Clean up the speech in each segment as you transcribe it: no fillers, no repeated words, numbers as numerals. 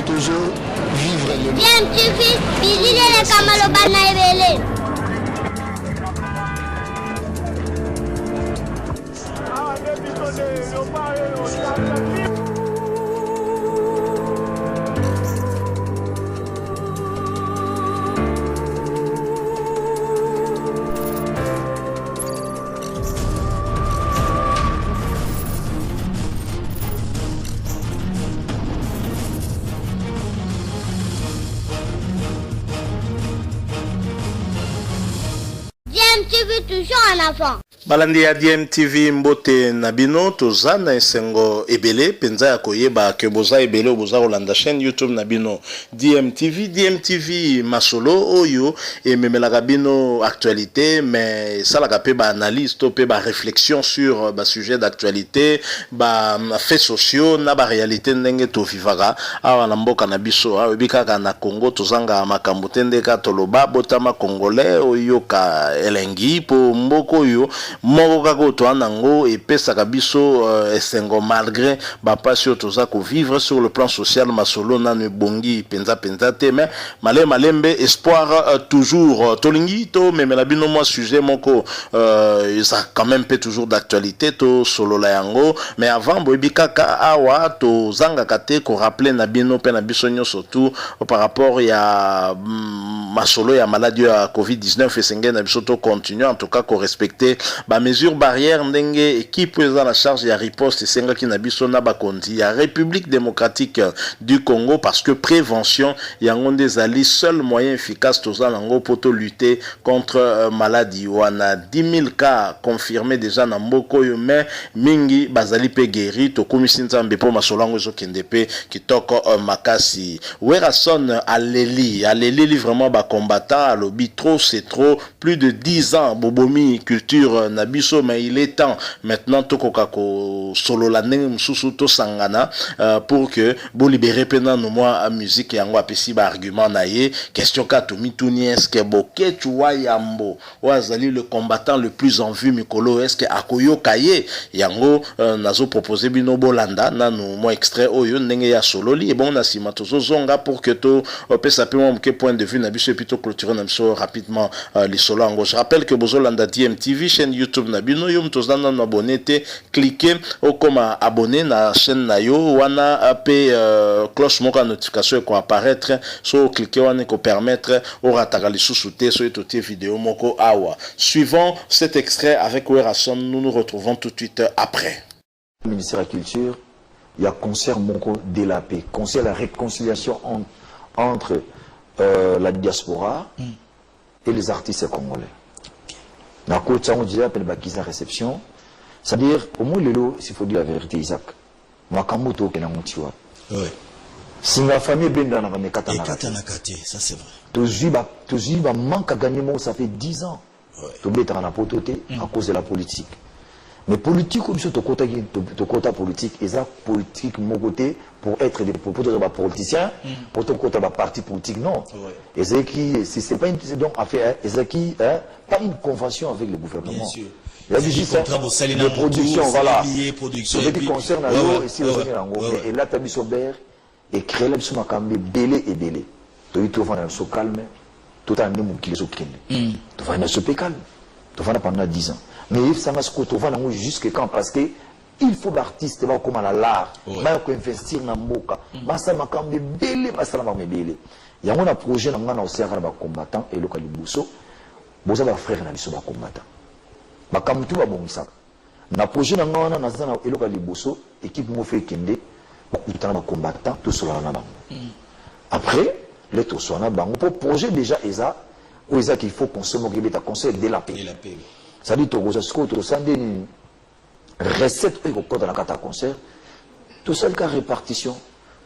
toujours vivre le bien tu fils bilile le kamalo bana ebele tu veux toujours un enfant. Balandi ya DMTV mbote nabino toza na esengo ebele penza ya koyeba ke boza ebele boza kolanda chaîne YouTube nabino DMTV masolo oyo ememelaka bino actualité mais salaka pe ba analyse to pe ba réflexion sur ba sujet d'actualité ba faits sociaux na ba réalité ndenge to vivaka awa na mboka na biso awa bikaka na Congo tozanga makambo tendeka toloba botama congolais oyo ka elengi po mboko yo moko kako to anango et pesaka biso esengo malgré ba pasio toza ko vivre sur le plan social masolo na ne bongi penza te mais malembe espoir toujours tolingi to memela bino moi sujet moko ça quand même peut toujours d'actualité to solo la yango mais avant boyebi kaka awa to zanga kate ko rappeler na bino pe na biso nyonso surtout par rapport ya masolo ya maladie ya COVID-19 esenge na biso to continuer en tout cas ko respecter ba mesure barrière ndenge équipe eza na charge ya riposte esenga ki na biso na bakondi ya République démocratique du Congo parce que prévention yango ndezali seul moyen efficace toza nango poto lutter contre maladie wana 10 000 cas confirmés déjà na mboko yo mais mingi bazali pe guéri to komisi nzambe po masolango ezokende pe kitoko makasi Werason aleli vraiment ba combattant alobi trop c'est trop plus de 10 ans bobomi culture nabiso mais il est temps maintenant tokoka ko solo la ndenge mususu to sangana pour que bo libérer pena no moi musique yango apesi ba argument na ye question ka to mituni est-ce que boketu wayambo wazali le combattant le plus en vue mikolo est-ce que akoyo kaye yango nazo proposer bino bolanda nanu moi extrait oyo ndenge ya sololi et bon na sima tozo zonga pour que to pesa pe mo ke point de vue na biso plutôt clôturer na biso rapidement les solo ango. Je rappelle que bozolanda DMTV chaîne YouTube na bino yo mtozana na abonné te cliquer au comme abonné na chaîne na yo wana pe cloche moka notification ko apparaître so cliquer wana ko permettre au rataka les sous-soutés so etotie vidéo moko awa. Suivant cet extrait avec Werason, nous nous retrouvons tout de suite après. Le ministère de la Culture, il y a concert Moko de la paix, concert la réconciliation entre la diaspora et les artistes congolais. Dans le côté on disait appelle Bakiza réception, c'est-à-dire au moins s'il faut dire la vérité Isaac, Makamoto qui n'a motivé. Oui. Si ma famille est dans la famille Katana, ça c'est vrai. Tous y manque à gagner, ça fait 10 ans. Tu es dans la pototé à cause de la politique. Mais politique, comme ça, ton quota politique, et ça, politique, mon côté, pour être des politiciens, pour ton côté, parti politique, non. Et c'est qui, c'est pas une, donc, affaire, et c'est qui, pas une convention avec le gouvernement. Bien sûr. Il y a juste de production, voilà. Ce qui concerne l'eau, et si vous avez et là, tu as mis sur berre, et créer la mission macambé, belé et belé. Tu as trouvé un saut calme, tout un homme qui les a créés. Tu vas un saut calme. Tu vas pendant 10 ans. Mais il faut que jusqu'à quand parce que il faut l'artiste comme à l'art, il faut investir dans le moka. Ça m'a quand même belé, ça m'a belé. Il y a un projet dans le serre de combattant et le calibusso. Vous avez un frère dans le combattant. Ma camutu va bon ça. Na projet dans le calibusso équipe m'a fait kende. Beaucoup de combattants tout cela là. Après les tout cela là, on projet déjà Esa où Esa qu'il faut consommer le conseil de la paix. Ça dit que tu as une recette qui est dans le concert, tout ça, la répartition,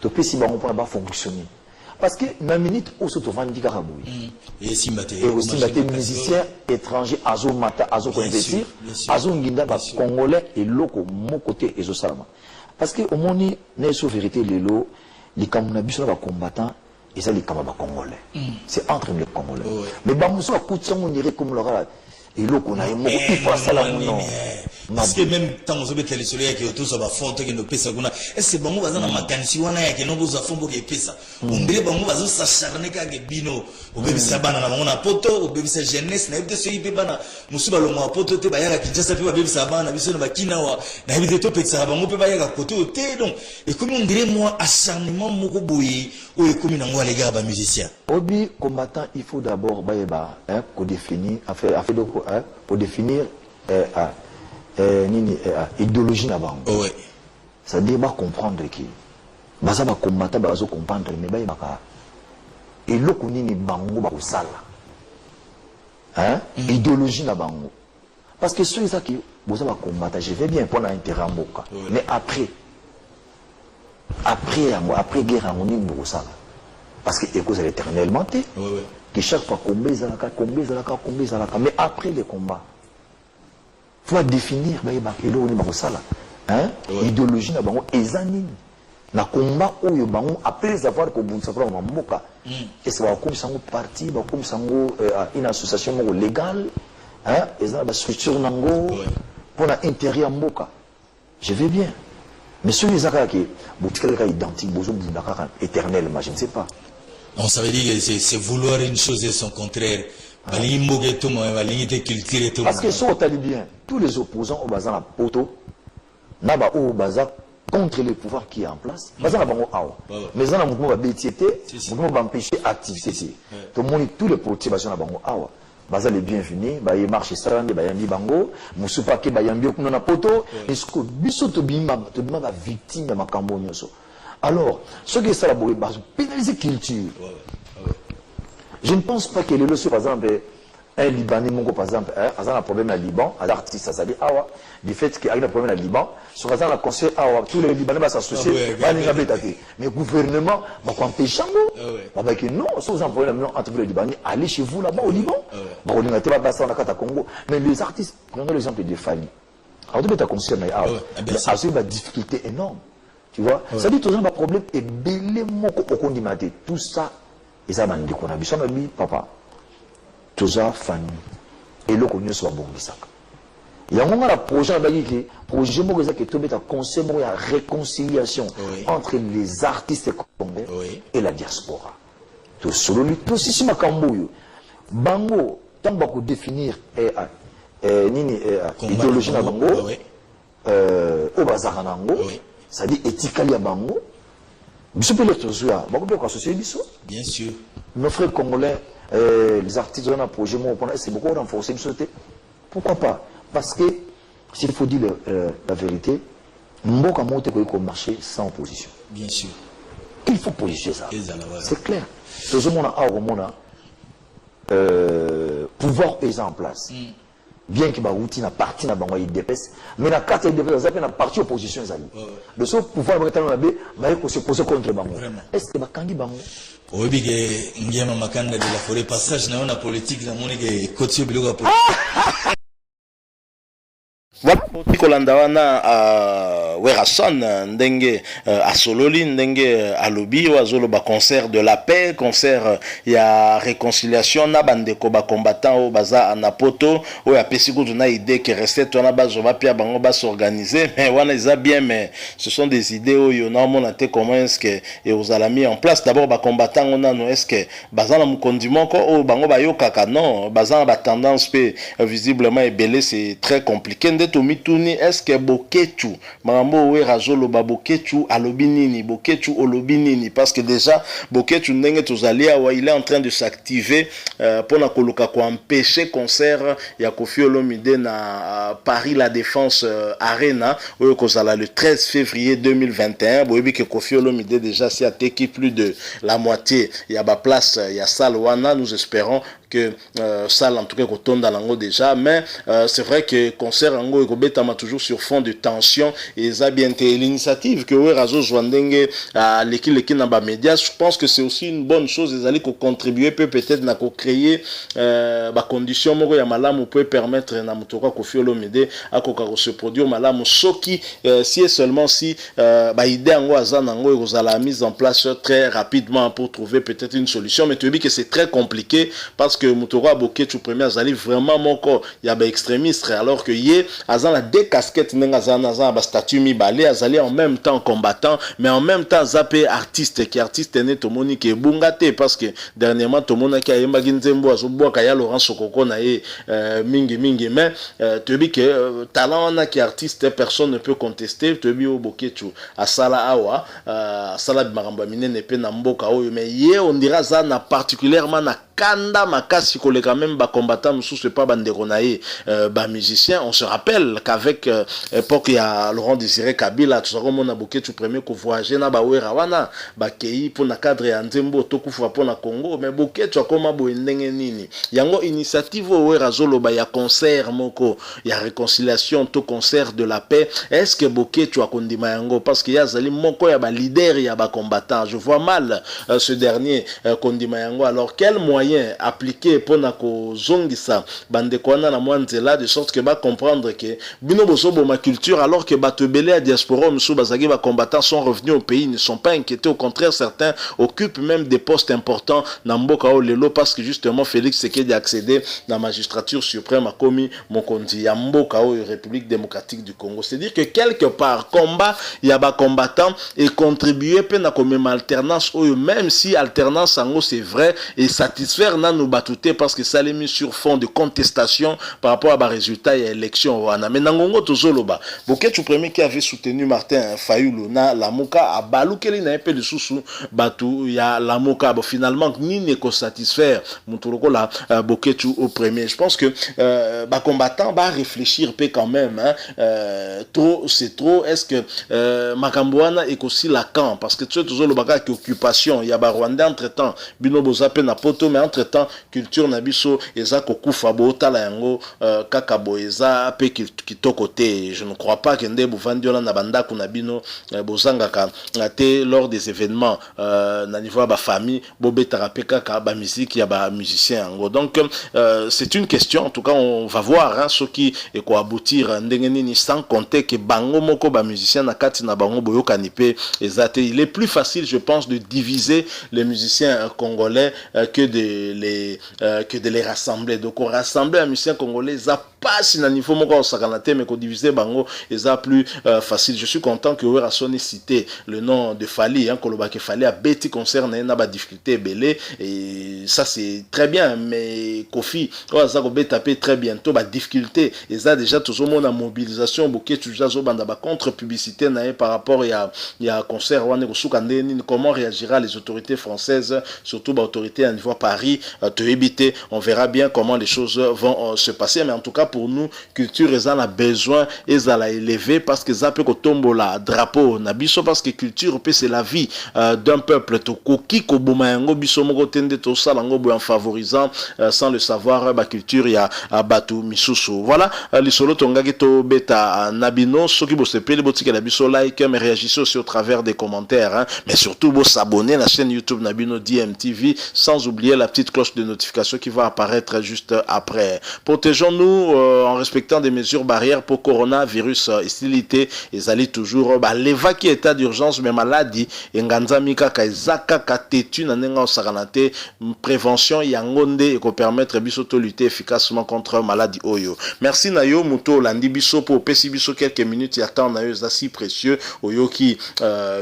tu peux si on peut fonctionner. Parce que dans la minute où tu vas dire et aussi les musiciens étrangers, Azo Mata, Azo investir, Azo Nginda, Congolais et locaux, mon côté et Zosalama. Parce que au moins, n'est sur vérité, les lots, les Kamunabus sont combattants et ça, les Kamaba Congolais. C'est entre les Congolais. Mais Bamousso, à coup de sang, on dirait comme le et l'eau qu'on a il faut ça là non Parce que même tant que vous avez le soleil qui est autour, ça va fort, qui ne pèse pas. Est-ce que vous avez un macanisi ou un qui ne vous a fait pour pèse? On dirait que vous avez s'acharner avec Bino, au bébé Sabana, on a poto, au bébé sa jeunesse, n'a pas de ce bébana, Moussouba le mois poto, te bayara qui déjà s'appelle bébé Sabana, Bissona Bakinawa, n'a pas de top et ça va, on peut bayara côté au thé, donc, et comme on dirait moi, acharnement, Mokoboui, ou et comme on les gars, musiciens. Obi combattant, il faut d'abord pour définir, pour définir idéologie là-bas. C'est-à-dire comprendre qui. Baza ba combattant, baza comprendre, mais il et le kunini bango ba usala. Idéologie là-bas. Parce que ceux qui baza ba combattre, je vais bien prendre un intérêt en boka. Mais après guerre harmonie ba parce que l'écho c'est éternellement que chaque fois combat mais après les combats il faut définir l'idéologie na bango ezanini na combat oyo bango après les avoir ko bunsa kwa mboka et c'est comme ça parti comme ça une association légale ezana ba structure nango pour la intérieur mboka je vais bien mais ceux les akaka qui boutikeleka identique bozo bundaka éternellement je ne sais pas. On savait dire que c'est vouloir une chose et son contraire. Parce que si on t'a dit bien, tous les opposants au bazar à poto, n'aba au bazar contre le pouvoir qui est en place, bazar à bango awa. Mais ça n'a pas de bêtité, on va empêcher activité. Tout le monde, tous les politiques bazar à bango awa. Bazar les bienvenus, bah y marche strand, bah yandi bango, musupa ke bah yandi okuna na poto, est-ce que biso to bima ba victime de makambo nyoso. Alors, ce qui est ça, c'est pénaliser culture. Je ne pense pas que le par exemple, un Libanais, par exemple, a un problème à Liban, à l'artiste, ça dit, du fait qu'il y a un problème à Liban, sur un conseil, tous les Libanais vont s'associer, mais le gouvernement va empêcher non, si vous avez un problème entre les Libanais, allez chez vous là-bas au Liban. Mais les artistes, prenons l'exemple de Fali. Alors, tu as conseil, mais il y a une difficulté énorme. Tu vois, ça dit toujours un problème et belé moko okondimate tout ça et ça m'a dit qu'on a vu ça papa toujours famille et le connu soit bon bisaka. Il y a un moment la projet projet moko ça que tout bête conseil moko la réconciliation entre les artistes congolais et la diaspora. Tout solo lui tout si makambo yo bango tant ba ko définir nini idéologie na bango au bazar nango. Ça dit éthiquement bango. Bien sûr. Nos frères congolais, les artistes ont un projet, c'est beaucoup renforcé. Pourquoi pas? Parce que, s'il faut dire la vérité, Mboka monte comme marché sans opposition. Bien sûr. Il faut positionner ça. C'est clair. Tout le monde a pouvoir est en place. Bien que Barouti n'a parti n'a pas dépêche, mais la carte de dépêche n'a parti opposition zali. Le seul pouvoir de l'État n'a se poser contre Bango. Est-ce que Bakandi Bango? Oui, que Ndiama Makanda de la forêt passage n'a pas politique la monnaie qui est côté biloga. Voilà, kolanda wana Werason ndenge asololi ndenge alobi wazolo ba concert de la paix, concert ya réconciliation na bandeko ba combattant o baza na poto o ya pesiku tuna idée que rester tona bazo ba pia bango ba s'organiser mais wana isa bien mais ce sont des idées o yo na mona te comment est-ce que et vous allez mis en place d'abord ba combattant on no est-ce que baza na mukondimo ko o bango ba yokaka non baza ba tendance pe visiblement ebelé c'est très compliqué. Tomituni est-ce que Bokechu Marambo we razolo ba Bokechu alobinini Bokechu olobinini parce que déjà Bokechu ndenge tozalia wa il est en train de s'activer pour na koluka ko empêcher concert ya Koffi Olomide na Paris la Défense Arena où kozala le 13 février 2021 boyebi que Koffi Olomide déjà s'y a teki plus de la moitié il y a ba place il y a salle wana nous espérons que salle en tout cas kotonda lango déjà mais c'est vrai que concert ango ekobetama toujours sur fond de tension et ça bien l'initiative que we razo zwandenge à l'équipe na ba médias je pense que c'est aussi une bonne chose les aller ko contribuer peut-être na ko créer ba condition moko ya malamu peut permettre na mutoka Koffi Olomide akoka ko se produire malamu soki si et seulement si ba idée ango azana ango ekozala mise en place très rapidement pour trouver peut-être une solution mais tu dis que c'est très compliqué parce que que Moutoro Boké tu premier azali vraiment moko ya ba extrémiste alors que yé azan la deux casquettes n'engazana ba statut mi balé azali en même temps combattant mais en même temps zappé artiste qui artiste né to monique bungate parce que dernièrement to monaki ayemba ginzembo azoboka ya Laurent Sokoko na ye mingi mais te dis que talent na qui artiste personne ne peut contester te bi Boké tu asala awa asala bimaramba minene pe na mboka oyo mais yé on dira ça na particulièrement na kanda makasi koleka même ba combattant mususu c'est pas bandeko na ye ba musicien. On se rappelle qu'avec époque il y a Laurent Désiré Kabila tout ça comme on a Boké tu premier ko voyager na ba wera wana ba kei pour na cadre ya nzembo to kufa pour na Congo mais Boké tu akoma bo ndenge nini yango initiative wera zolo ba ya concert moko ya réconciliation to concert de la paix. Est-ce que Boké tu akondima yango parce que ya zali moko ya ba leader ya ba combattant je vois mal ce dernier kondima yango. Alors quel moyen appliqué pour nako zongisa bande kwana na mwanzela de sorte que ba comprendre que bino bosobo ma culture alors que batebele à diaspora musu bazagi ba combattants sont revenus au pays, ne sont pas inquiétés, au contraire certains occupent même des postes importants na mboka o lelo parce que justement Félix Tshisekedi a accédé na magistrature suprême a commis mokonzi ya mboka o République démocratique du Congo. C'est-à-dire que quelque part combat ya ba combattants et contribuer pe na comme alternance o même si alternance en c'est vrai et satisfaire nanu batute parce que ça les mis sur fond de contestation par rapport à ba résultat et élection wana. Mais nangongo tozoloba Boké tu premier qui avait soutenu Martin Fayulu na Lamuka a balukeli na peu de sous batu ya Lamuka bon finalement ni ne ko satisfaire mutuloko la Boké tu au premier. Je pense que ba combattant va réfléchir peu quand même trop c'est trop. Est-ce que Makambouana est aussi Lacan parce que tu sais tozoloba ka occupation ya ba Rwanda entre-temps bino bozape na poto mais entre-temps culture na biso eza kokufa botala yango kaka boeza pe kitoko te. Je ne crois pas que nde buvandiola na bandako na bino bozangaka te lors des événements na niveau ba famille bobetaka pe kaka ba musique ya ba musicien yango. Donc c'est une question en tout cas on va voir ce qui est quoi aboutir ndenge nini sans compter que bango moko ba musicien na kati na bango boyokani pe ezate. Il est plus facile je pense de diviser les musiciens congolais que de les rassembler. Donc on rassemble un musicien congolais ça passe na niveau moko au sakanate mais qu'on diviser bango ça plus facile. Je suis content que Wera Sonné cité le nom de Fali Kolobake Fali a bêti concerne na ba difficulté belé et ça c'est très bien mais Kofi ça ko taper très bientôt ba difficulté et ça déjà tout le monde en mobilisation Boké tu jazo banda ba contre publicité na par rapport il y a concert wane ko sukandeni comment réagira les autorités françaises surtout ba autorités à niveau Paris te éviter on verra bien comment les choses vont se passer mais en tout cas pour nous culture en a besoin et ça l'a élevé parce que ça peut que tombola drapeau na biso parce que culture c'est la vie d'un peuple to koki ko bomayango biso moko tende to salango en favorisant sans le savoir ba culture ya batu misusu. Voilà les solo tongaki to beta nabino soki bo sepeli botika la biso like mais réagissez aussi au travers des commentaires mais surtout bo s'abonner à la chaîne YouTube Nabino DMTV sans oublier la petite cloche de notification qui va apparaître juste après. Protégeons-nous en respectant des mesures barrières pour coronavirus hostilité et allez toujours l'évacuer état d'urgence mais maladie et nganzamika kaizaka katetu na nenga osakanate prévention yangonde et ko permettre biso to lutter efficacement contre maladie oyo. Merci nayo muto landi biso pour pesi biso quelques minutes y attend nayo si précieux oyo qui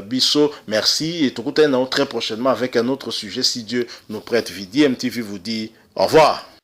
biso merci et tout très prochainement avec un autre sujet si Dieu nous prête vie. DMTV vous dit au revoir.